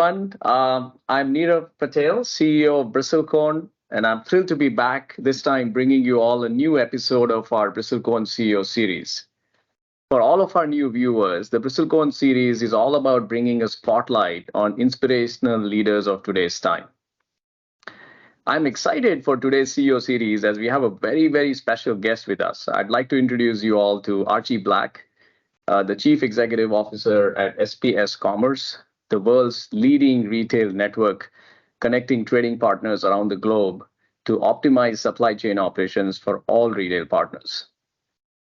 everyone. I'm Nirav Patel, CEO of Bristlecone, and I'm thrilled to be back, this time bringing you all a new episode of our Bristlecone CEO series. For all of our new viewers, the Bristlecone series is all about bringing a spotlight on inspirational leaders of today's time. I'm excited for today's CEO series as we have a very, very special guest with us. I'd like to introduce you all to Archie Black, the Chief Executive Officer at SPS Commerce, the world's leading retail network connecting trading partners around the globe to optimize supply chain operations for all retail partners.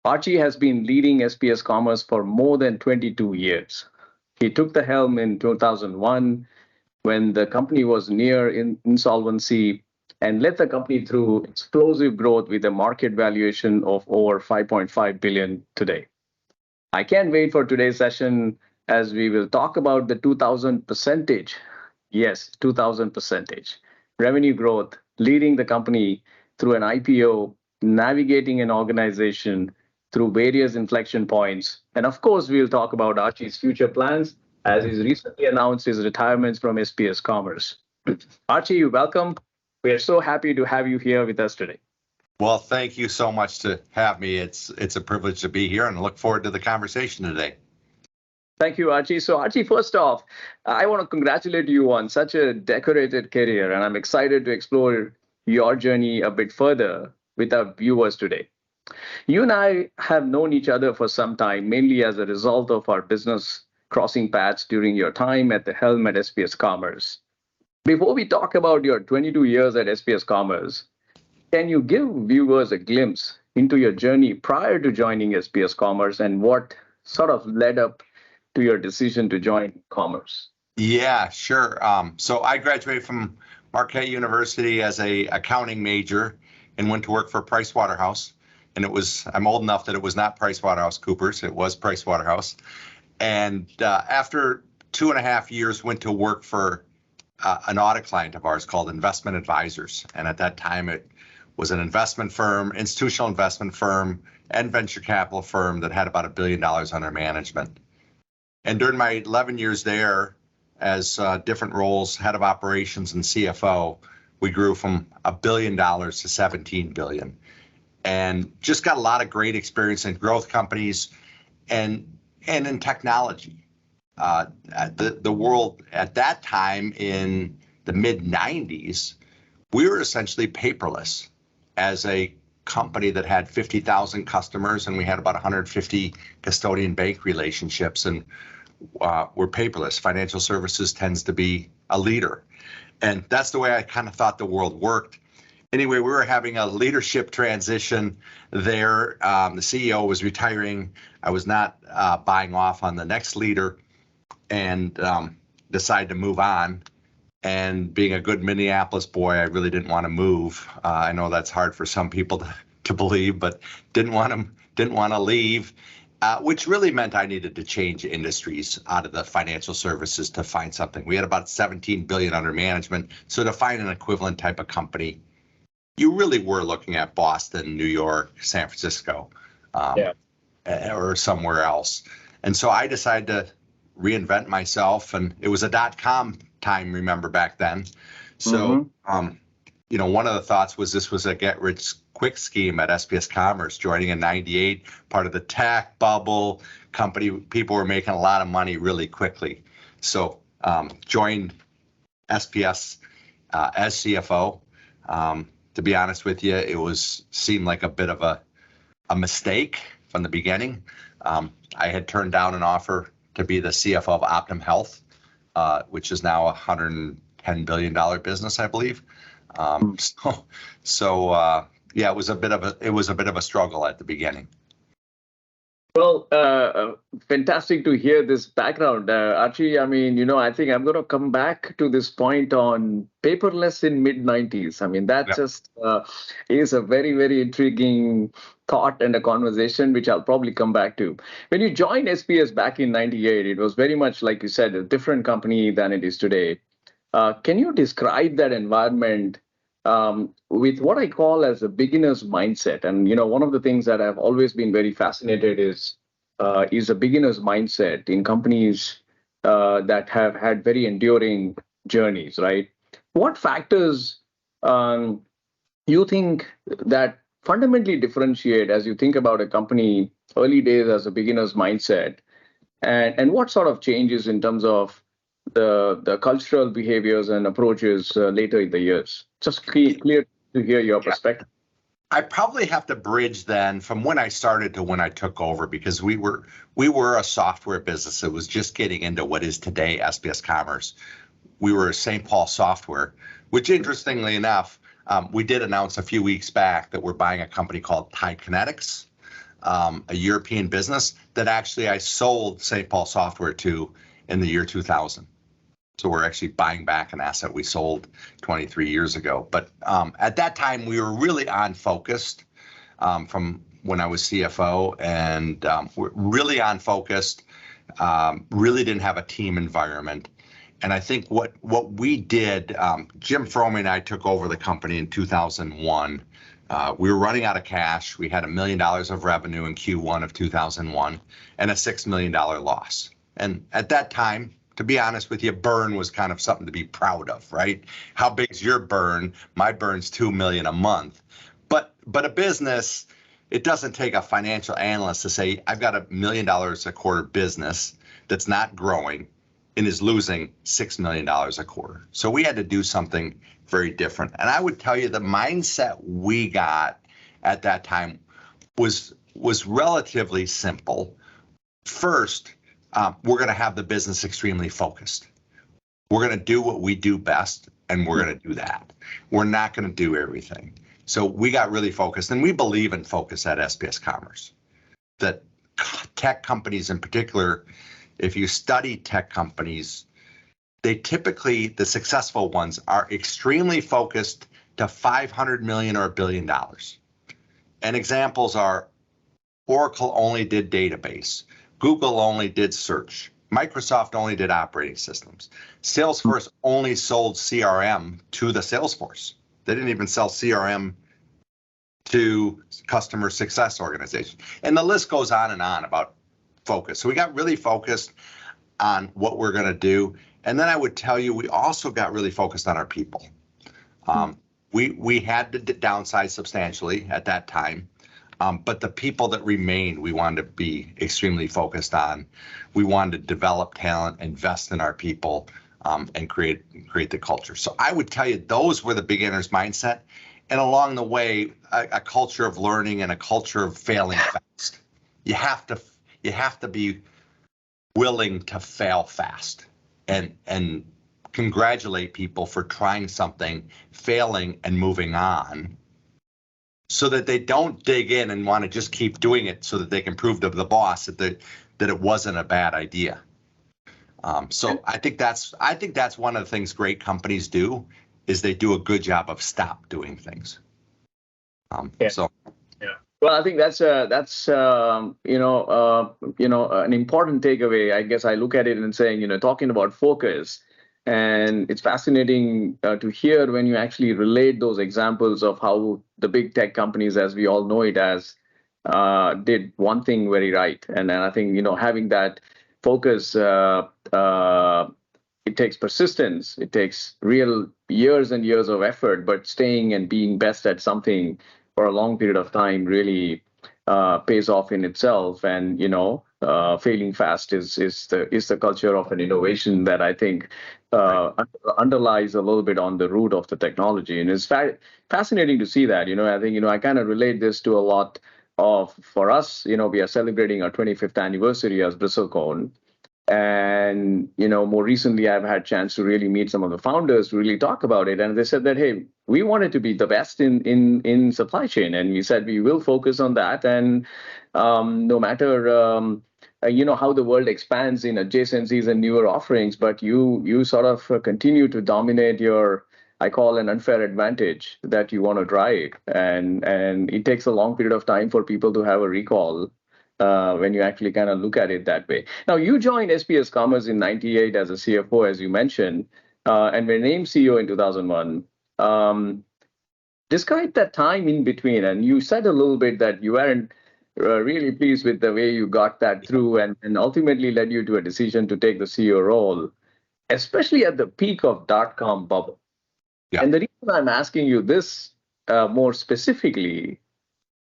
Archie has been leading SPS Commerce for more than 22 years. He took the helm in 2001 when the company was near insolvency and led the company through explosive growth with a market valuation of over 5.5 billion today. I can't wait for today's session as we will talk about the 2000%, yes, 2000% revenue growth, leading the company through an IPO, navigating an organization through various inflection points. And of course, we'll talk about Archie's future plans as he's recently announced his retirement from SPS Commerce. Archie, welcome. We are so happy to have you here with us today. Well, thank you so much to have me. It's a privilege to be here and I look forward to the conversation today. Thank you, Archie. So, Archie, first off, I want to congratulate you on such a decorated career, and I'm excited to explore your journey a bit further with our viewers today. You and I have known each other for some time, mainly as a result of our business crossing paths during your time at the helm at SPS Commerce. Before we talk about your 22 years at SPS Commerce, can you give viewers a glimpse into your journey prior to joining SPS Commerce and what sort of led up to your decision to join Commerce? Yeah, sure. So I graduated from Marquette University as a accounting major and went to work for Pricewaterhouse. And I'm old enough that it was not PricewaterhouseCoopers, it was Pricewaterhouse. And after 2.5 years, went to work for an audit client of ours called Investment Advisors. And at that time, it was an investment firm, institutional investment firm, and venture capital firm that had about $1 billion under management. And during my 11 years there, as different roles, head of operations and CFO, we grew from $1 billion to 17 billion. And just got a lot of great experience in growth companies and in technology. The world at that time in the mid 90s, we were essentially paperless as a company that had 50,000 customers and we had about 150 custodian bank relationships, and we're paperless. Financial services tends to be a leader. And that's the way I kind of thought the world worked. Anyway, we were having a leadership transition there. The CEO was retiring. I was not buying off on the next leader and decided to move on. And being a good Minneapolis boy, I really didn't want to move. I know that's hard for some people to believe, but didn't want to leave, which really meant I needed to change industries out of the financial services to find something. We had about 17 billion under management. So to find an equivalent type of company, you really were looking at Boston, New York, San Francisco, or somewhere else. And so I decided to reinvent myself, and it was a .com time, remember, back then. So, one of the thoughts was this was a get-rich-quick scheme at SPS Commerce, joining in '98, part of the tech bubble company. People were making a lot of money really quickly. So joined SPS as CFO. To be honest with you, it seemed like a bit of a mistake from the beginning. I had turned down an offer to be the CFO of Optum Health, which is now a $110 billion business, I believe. It was a bit of a struggle at the beginning. Well, fantastic to hear this background, Archie. I mean, I think I'm going to come back to this point on paperless in mid-90s. I mean, that just is a very, very intriguing thought and a conversation, which I'll probably come back to. When you joined SPS back in '98, it was very much, like you said, a different company than it is today. Can you describe that environment with what I call as a beginner's mindset? And one of the things that I've always been very fascinated is a beginner's mindset in companies that have had very enduring journeys, right? What factors um, you think that fundamentally differentiate as you think about a company early days as a beginner's mindset, and what sort of changes in terms of the cultural behaviors and approaches later in the years? Just clear to hear your Yeah. perspective. I probably have to bridge then from when I started to when I took over, because we were a software business. It was just getting into what is today SPS Commerce. We were St. Paul software, which interestingly enough, we did announce a few weeks back that we're buying a company called Thai Kinetics, a European business that actually I sold St. Paul software to in the year 2000. So we're actually buying back an asset we sold 23 years ago. But at that time, we were really on focused from when I was CFO, and we're really on focused, really didn't have a team environment. And I think what we did, Jim Fromme and I took over the company in 2001. We were running out of cash. We had $1 million of revenue in Q1 of 2001 and a $6 million loss. And at that time, to be honest with you, burn was kind of something to be proud of, right? How big's your burn? My burn's $2 million a month. But a business, it doesn't take a financial analyst to say, I've got $1 million a quarter business that's not growing and is losing $6 million a quarter. So we had to do something very different. And I would tell you the mindset we got at that time was relatively simple. First, we're going to have the business extremely focused. We're going to do what we do best, and we're going to do that. We're not going to do everything. So we got really focused, and we believe in focus at SPS Commerce. That tech companies in particular, if you study tech companies, they typically, the successful ones, are extremely focused to 500 million or $1 billion. And examples are Oracle only did database. Google only did search. Microsoft only did operating systems. Salesforce only sold CRM to the Salesforce. They didn't even sell CRM to customer success organizations. And the list goes on and on about focus. So we got really focused on what we're going to do. And then I would tell you, we also got really focused on our people. We had to downsize substantially at that time. But the people that remained, we wanted to be extremely focused on. We wanted to develop talent, invest in our people, and create the culture. So I would tell you those were the beginner's mindset. And along the way, a culture of learning and a culture of failing fast. You have to be willing to fail fast and congratulate people for trying something, failing, and moving on, so that they don't dig in and want to just keep doing it so that they can prove to the boss that it wasn't a bad idea. So I think that's one of the things great companies do, is they do a good job of stop doing things. Well, I think that's an important takeaway. I guess I look at it and saying, talking about focus, and it's fascinating to hear when you actually relate those examples of how the big tech companies, as we all know it as, did one thing very right. And then I think, having that focus, it takes persistence. It takes real years and years of effort, but staying and being best at something for a long period of time really pays off in itself. And failing fast is the culture of an innovation that I think underlies a little bit on the root of the technology. And it's fascinating to see that. I think I kind of relate this to a lot of, for us, we are celebrating our 25th anniversary as Bristlecone. And more recently, I've had a chance to really meet some of the founders to really talk about it. And they said that, hey, we wanted to be the best in supply chain, and we said we will focus on that. And no matter how the world expands in adjacencies and newer offerings, but you sort of continue to dominate your, I call, an unfair advantage that you want to drive. And it takes a long period of time for people to have a recall. When you actually kind of look at it that way. Now, you joined SPS Commerce in '98 as a CFO, as you mentioned, and were named CEO in 2001. Describe that time in between. And you said a little bit that you weren't, really pleased with the way you got that through and ultimately led you to a decision to take the CEO role, especially at the peak of dot-com bubble. Yeah. And the reason I'm asking you this more specifically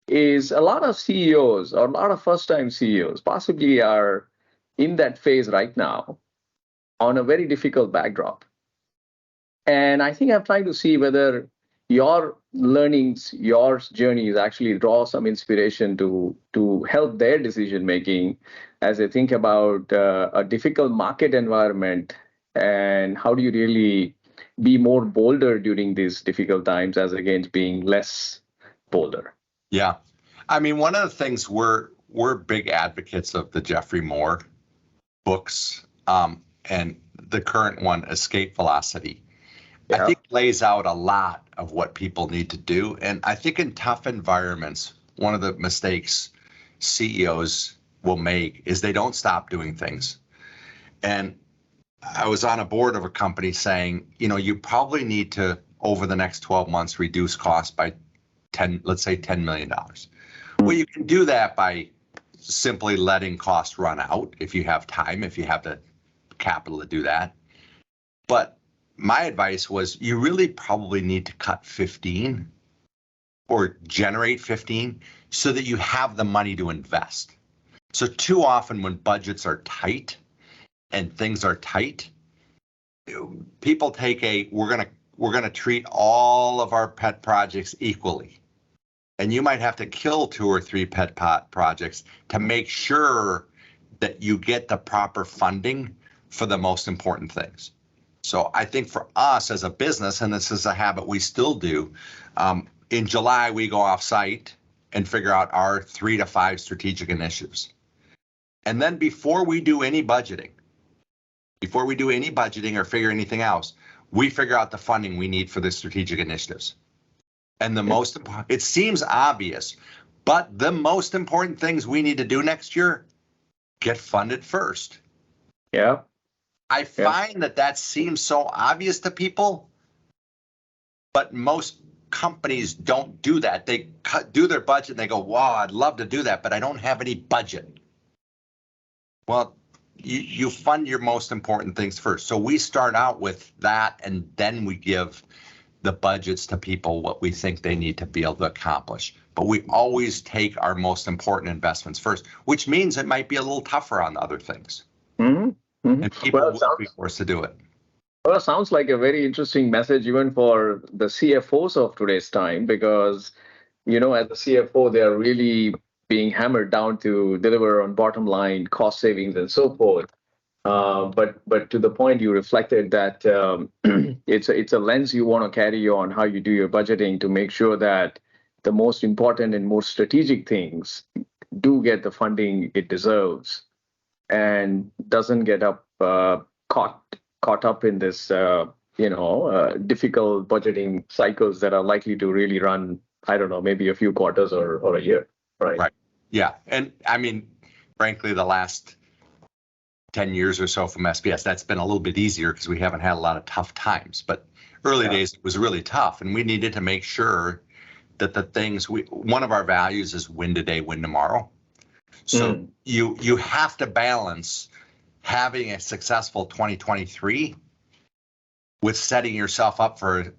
is a lot of CEOs or a lot of first-time CEOs possibly are in that phase right now on a very difficult backdrop. And I think I'm trying to see whether your learnings, your journeys actually draw some inspiration to help their decision making as they think about a difficult market environment and how do you really be more bolder during these difficult times as against being less bolder. Yeah. I mean, one of the things we're big advocates of the Jeffrey Moore books, and the current one, Escape Velocity. Yeah. I think lays out a lot of what people need to do. And I think in tough environments, one of the mistakes CEOs will make is they don't stop doing things. And I was on a board of a company saying, you probably need to, over the next 12 months, reduce costs by let's say $10 million. Well, you can do that by simply letting costs run out if you have time, if you have the capital to do that. But my advice was you really probably need to cut 15 or generate 15 so that you have the money to invest. So too often when budgets are tight and things are tight, people take we're going to treat all of our pet projects equally. And you might have to kill 2 or 3 pet projects to make sure that you get the proper funding for the most important things. So I think for us as a business, and this is a habit we still do, in July, we go off site and figure out our 3 to 5 strategic initiatives. And then before we do any budgeting or figure anything else, we figure out the funding we need for the strategic initiatives. And the most important, it seems obvious, but the most important things we need to do next year, get funded first. Yeah. I find that seems so obvious to people, but most companies don't do that. They do their budget and they go, wow, I'd love to do that, but I don't have any budget. Well, you fund your most important things first. So we start out with that, and then we give the budgets to people what we think they need to be able to accomplish. But we always take our most important investments first, which means it might be a little tougher on the other things. Mm-hmm. Mm-hmm. And people will be forced to do it. Well, it sounds like a very interesting message even for the CFOs of today's time, because, as a CFO, they are really being hammered down to deliver on bottom line cost savings and so forth. But to the point you reflected that it's a lens you want to carry on how you do your budgeting to make sure that the most important and most strategic things do get the funding it deserves and doesn't get caught up in this difficult budgeting cycles that are likely to really run, I don't know, maybe a few quarters or a year, right? Right. Yeah. And I mean, frankly, the last 10 years or so from SPS, that's been a little bit easier because we haven't had a lot of tough times. But early days, it was really tough. And we needed to make sure that the things one of our values is win today, win tomorrow. So you have to balance having a successful 2023 with setting yourself up for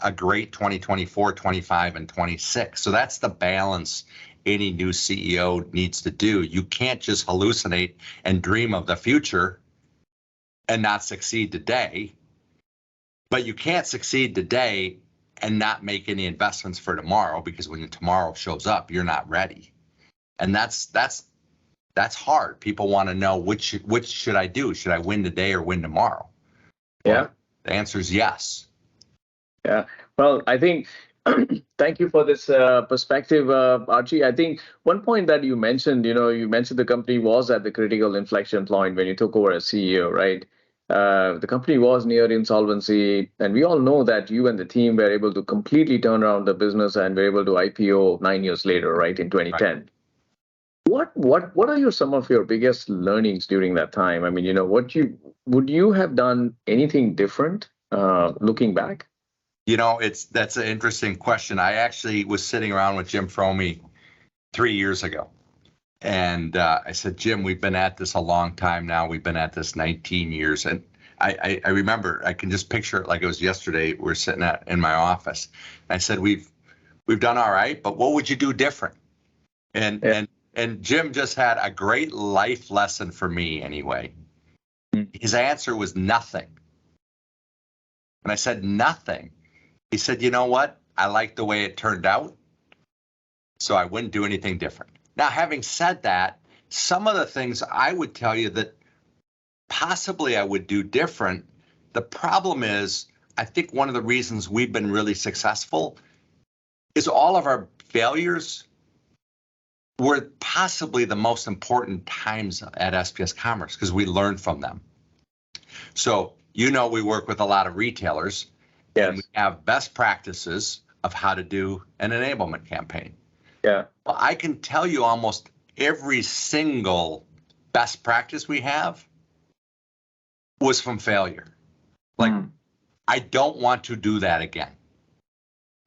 a great 2024, 25, and 26. So that's the balance any new CEO needs to do. You can't just hallucinate and dream of the future and not succeed today, but you can't succeed today and not make any investments for tomorrow, because when tomorrow shows up, you're not ready. And that's hard. People want to know which should I do? Should I win today or win tomorrow? Yeah. Well, the answer is yes. Yeah. Well, I think thank you for this perspective, Archie. I think one point that you mentioned the company was at the critical inflection point when you took over as CEO, right? The company was near insolvency, and we all know that you and the team were able to completely turn around the business and were able to IPO 9 years later, right, in 2010. Right. What are some of your biggest learnings during that time? I mean, would you have done anything different looking back? That's an interesting question. I actually was sitting around with Jim Fromey 3 years ago, And I said, Jim, we've been at this a long time now. We've been at this 19 years. And I remember, I can just picture it like it was yesterday. We're sitting in my office. I said, we've done all right, but what would you do different? And Jim just had a great life lesson for me anyway. His answer was nothing. And I said, nothing. He said, you know what? I like the way it turned out, so I wouldn't do anything different. Now, having said that, some of the things I would tell you that possibly I would do different, the problem is, I think one of the reasons we've been really successful is all of our failures were possibly the most important times at SPS Commerce because we learned from them. So, we work with a lot of retailers. Yes. And we have best practices of how to do an enablement campaign. Yeah. Well, I can tell you almost every single best practice we have was from failure. Like, I don't want to do that again.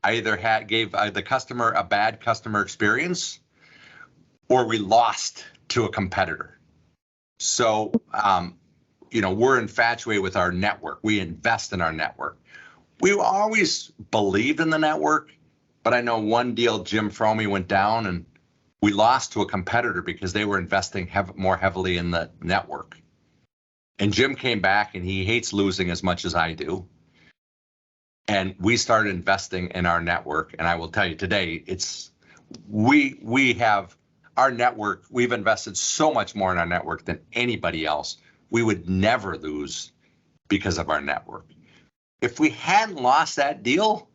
I either gave the customer a bad customer experience, or we lost to a competitor. So, we're infatuated with our network. We invest in our network. We always believed in the network, but I know one deal, Jim Fromey went down and we lost to a competitor because they were investing more heavily in the network. And Jim came back and he hates losing as much as I do. And we started investing in our network. And I will tell you today, we have our network. We've invested so much more in our network than anybody else. We would never lose because of our network. If we hadn't lost that deal,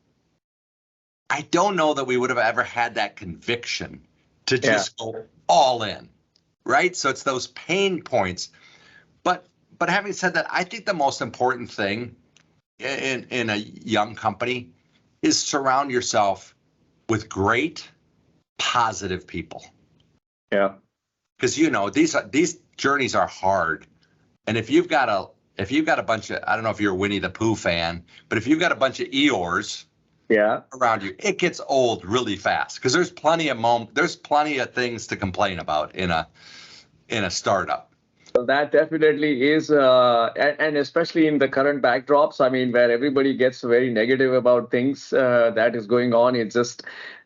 I don't know that we would have ever had that conviction to just go all in, right? So it's those pain points. But having said that, I think the most important thing in a young company is surround yourself with great, positive people. Yeah. Because these journeys are hard, and if you've got a bunch of, I don't know if you're a Winnie the Pooh fan, but if you've got a bunch of Eeyores around you, it gets old really fast because there's plenty of things to complain about in a startup. So that definitely is, and especially in the current backdrops, I mean, where everybody gets very negative about things that is going on. It's just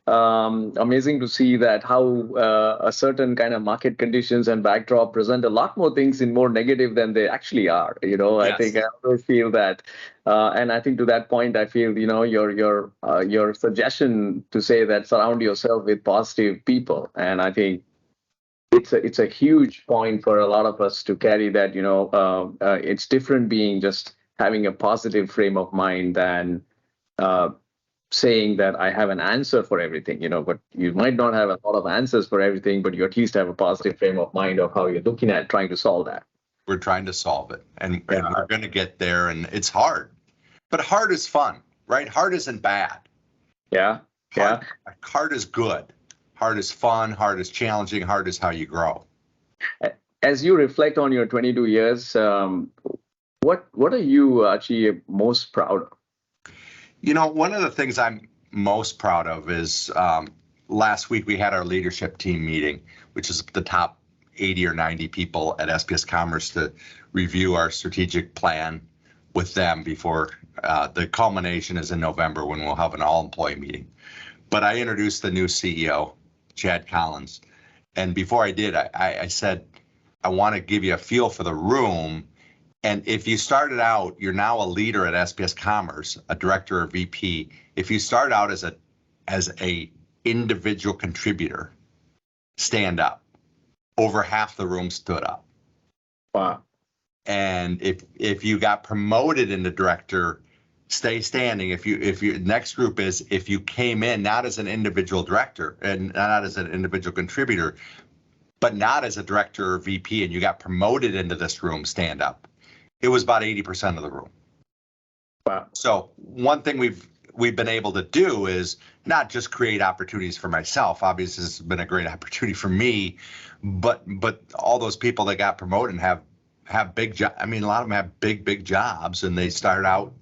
amazing to see that how a certain kind of market conditions and backdrop present a lot more things in more negative than they actually are. Yes. I think I always feel that, and I think to that point, I feel your suggestion to say that surround yourself with positive people, and I think it's a huge point for a lot of us to carry that. It's different being just having a positive frame of mind than saying that I have an answer for everything, but you might not have a lot of answers for everything, but you at least have a positive frame of mind of how you're looking at trying to solve that. We're trying to solve it, and we're going to get there, and it's hard, but hard is fun, right? Hard isn't bad. Yeah. Hard is good. Hard is fun, hard is challenging, hard is how you grow. As you reflect on your 22 years, what are you actually most proud of? One of the things I'm most proud of is last week we had our leadership team meeting, which is the top 80 or 90 people at SPS Commerce to review our strategic plan with them before the culmination is in November when we'll have an all-employee meeting. But I introduced the new CEO, Chad Collins. And before I did, I said, I want to give you a feel for the room. And if you started out, you're now a leader at SPS Commerce, a director or VP. If you start out as a individual contributor, stand up. Over half the room stood up. Wow. And if you got promoted into director, stay standing. If your next group is, if you came in not as an individual director and not as an individual contributor, but not as a director or VP, and you got promoted into this room, stand up. It was about 80% of the room. Wow. So one thing we've been able to do is not just create opportunities for myself. Obviously, this has been a great opportunity for me, but all those people that got promoted and have big jobs. I mean, a lot of them have big jobs, and they start out.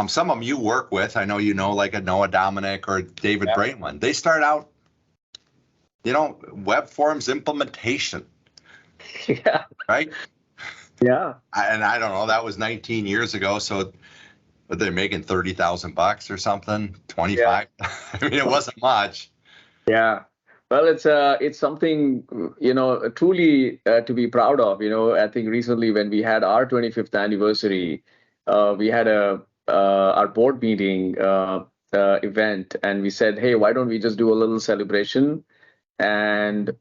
Some of them you work with, I know like a Noah Dominic or David Brainland. They start out web forms implementation, Yeah. right? Yeah. And I don't know, that was 19 years ago. So but they're making $30,000 or something, Yeah. 25. I mean, it wasn't much. Yeah. Well, it's something, truly to be proud of. I think recently when we had our 25th anniversary, we had our board meeting event, and we said, hey, why don't we just do a little celebration and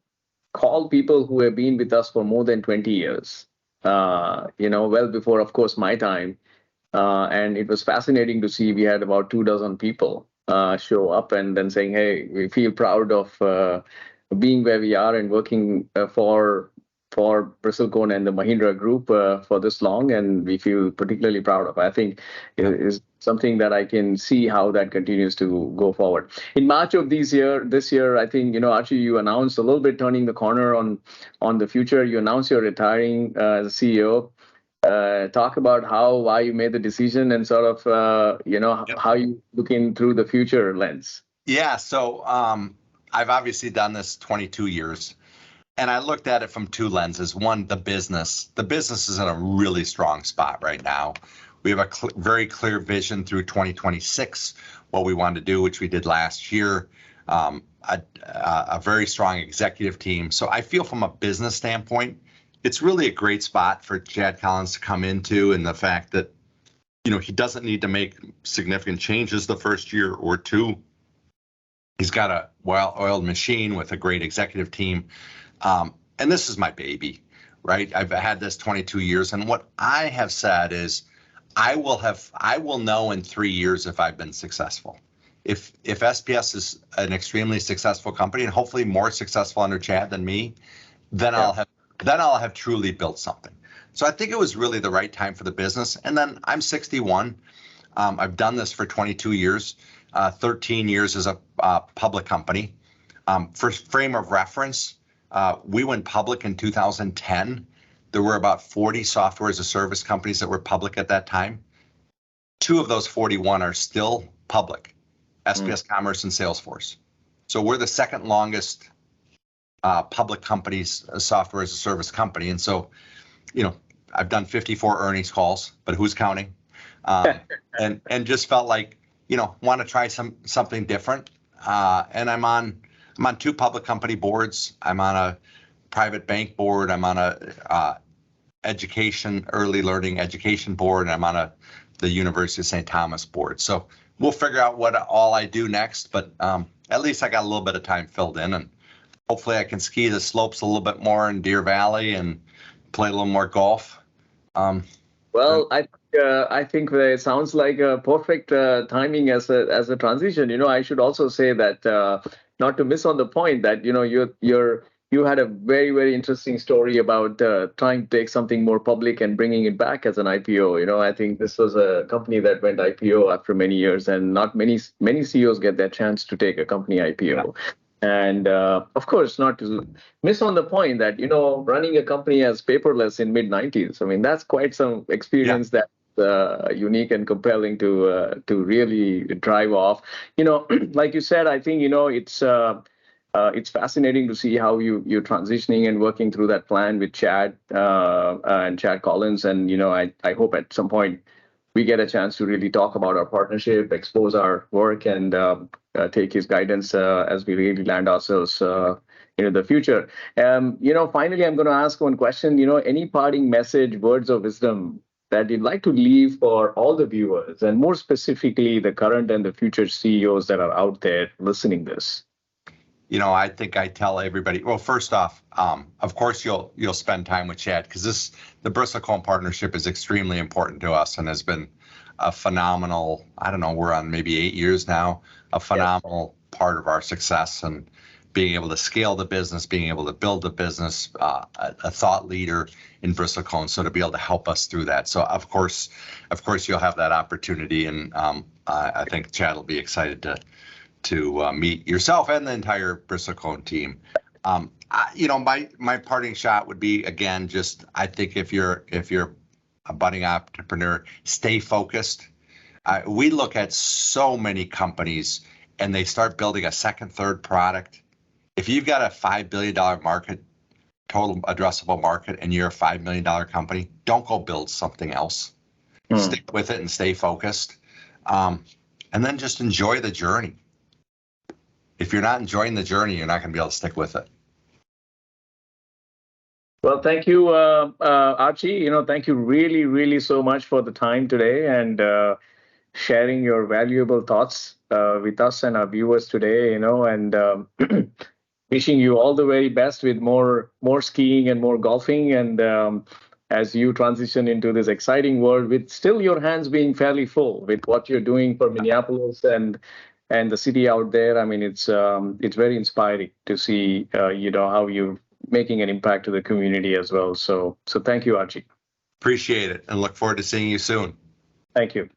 call people who have been with us for more than 20 years, well before, of course, my time. And it was fascinating to see we had about 2 dozen people show up and then saying, hey, we feel proud of being where we are and working for Bristlecone and the Mahindra Group for this long, and we feel particularly proud of. I think Yeah. is something that I can see how that continues to go forward. In March of this year, I think Archie, you announced a little bit turning the corner on the future. You announced you're retiring as a CEO. Talk about why you made the decision and sort of Yep. how you looking through the future lens. Yeah. So I've obviously done this 22 years, and I looked at it from two lenses. One, the business. The business is in a really strong spot right now. We have a very clear vision through 2026, what we want to do, which we did last year. A very strong executive team. So I feel from a business standpoint, it's really a great spot for Chad Collins to come into, and the fact that, he doesn't need to make significant changes the first year or two. He's got a well-oiled machine with a great executive team. And this is my baby, right? I've had this 22 years. And what I have said is I will know in 3 years if I've been successful. If SPS is an extremely successful company and hopefully more successful under Chad than me, then Yeah. I'll have truly built something. So I think it was really the right time for the business. And then I'm 61. I've done this for 22 years, 13 years as a public company. For frame of reference, we went public in 2010. There were about 40 software as a service companies that were public at that time. 2 of those 41 are still public, SPS Commerce and Salesforce. So we're the second longest public companies, software as a service company. And so, I've done 54 earnings calls, but who's counting? And just felt like, want to try something different. And I'm on 2 public company boards. I'm on a private bank board. I'm on a early learning education board, and I'm on the University of St. Thomas board. So we'll figure out what all I do next, but at least I got a little bit of time filled in, and hopefully I can ski the slopes a little bit more in Deer Valley and play a little more golf. Well, I think it sounds like a perfect timing as a transition. I should also say that not to miss on the point that you had a very, very interesting story about trying to take something more public and bringing it back as an IPO. I think this was a company that went IPO after many years, and not many CEOs get that chance to take a company IPO. And of course, not to miss on the point that, running a company as paperless in mid-90s, I mean, that's quite some experience that's unique and compelling to really drive off. Like you said, I think, it's fascinating to see how you're transitioning and working through that plan with Chad and Chad Collins. And, I hope at some point we get a chance to really talk about our partnership, expose our work, and take his guidance as we really land ourselves into the future. Finally, I'm going to ask one question. Any parting message, words of wisdom that you'd like to leave for all the viewers, and more specifically, the current and the future CEOs that are out there listening this? I think I tell everybody, well, first off, of course, you'll spend time with Chad, because the Bristlecone partnership is extremely important to us and has been a phenomenal, I don't know, we're on maybe 8 years now, a phenomenal part of our success, and being able to scale the business, being able to build the business, a thought leader in Bristlecone, so to be able to help us through that. So of course, you'll have that opportunity, and I think Chad will be excited to meet yourself and the entire Bristlecone team. My parting shot would be, again, just I think if you're a budding entrepreneur, stay focused. We look at so many companies and they start building a second, third product, If you've got a $5 billion market, total addressable market, and you're a $5 million company, don't go build something else. Stick with it and stay focused. And then just enjoy the journey. If you're not enjoying the journey, you're not going to be able to stick with it. Well, thank you, Archie. Thank you really, really so much for the time today and sharing your valuable thoughts with us and our viewers today. And wishing you all the very best with more skiing and more golfing, and as you transition into this exciting world, with still your hands being fairly full with what you're doing for Minneapolis and the city out there. I mean, it's very inspiring to see how you're making an impact to the community as well. So thank you, Archie. Appreciate it, and look forward to seeing you soon. Thank you.